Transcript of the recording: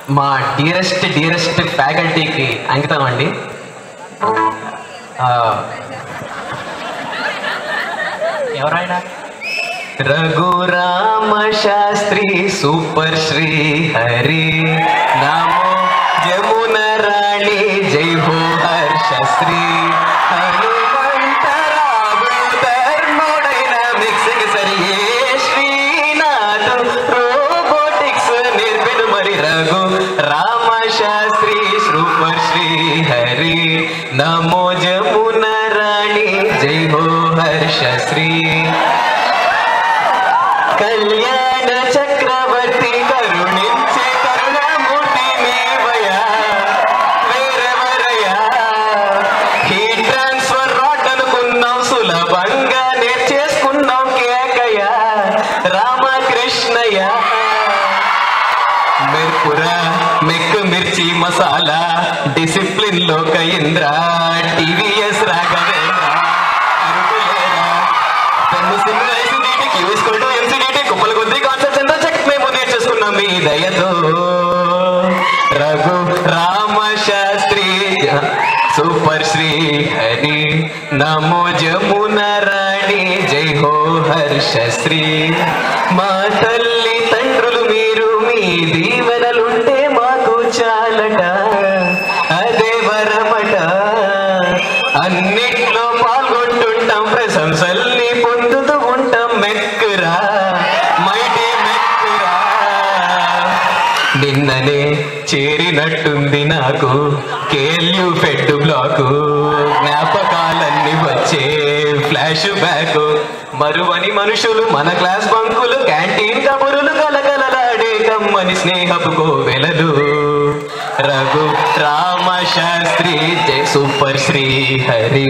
మా డియరెస్ట్ ఫ్యాకల్టీకి అంకితం అండి. ఎవరైనా రఘురామ శాస్త్రి సూపర్ శ్రీ హరి నమో జమున రాణి జై హో హర్షశ్రీ హనుమంతరావు థర్మోడైనమిక్స్ సరియే శ్రీనాథ్ రోబోటిక్స్ నేర్పెను మరి రఘు రామ శాస్త్రి సూపర్ శ్రీ హరి నమో జమున రాణి జై హో హర్షశ్రీ కళ్యాణ చక్రవర్తి కరుణించే కరుణామూర్తి నీవయా వేరెవరయా హీట్ ట్రాన్స్ఫర్ రాడ్ అనుకున్నాం సులభంగా నేర్చేసుకున్నాం కేకయ్య రామకృష్ణయ్య మిర్పురా మెక్కు మిర్చి మసాలా డిసిప్లిన్ లోక ఇంద్ర టీవీఎస్ రాఘవేంద్ర అరుకులేరా పెన్ను కుప్పల కొద్ది కాన్సెప్ట్స్ ఎంతో చెక్ మేము నేర్చేసుకున్నాం మీ దయతో రఘు రామ శాస్త్రి సూపర్ శ్రీ హరి నమో జమున రాణి జై హో హర్షశ్రీ మా తల్లి తండ్రులు మీరు మీ దీవెనలుంటే మాకు చాలట అదే వరమట అన్నిట్లో పాల్గొంటుంటాం ప్రశంసల్ని పొందుతూ ఉంటాం మెక్కురా మైటీ మెక్కురా నిన్ననే చేరినట్టుంది నాకు కేల్యూ ఫెడ్ బ్లాకు జ్ఞాపకాలన్నీ వచ్చే ఫ్లాష్ బ్యాక్ మరువని మనుషులు మన క్లాస్ బంకులు క్యాంటీన్ కబురులు కలకలలాడే కమ్మని స్నేహపు కోవెలలు రఘు రామ శాస్త్రి జై సూపర్ శ్రీ హరి.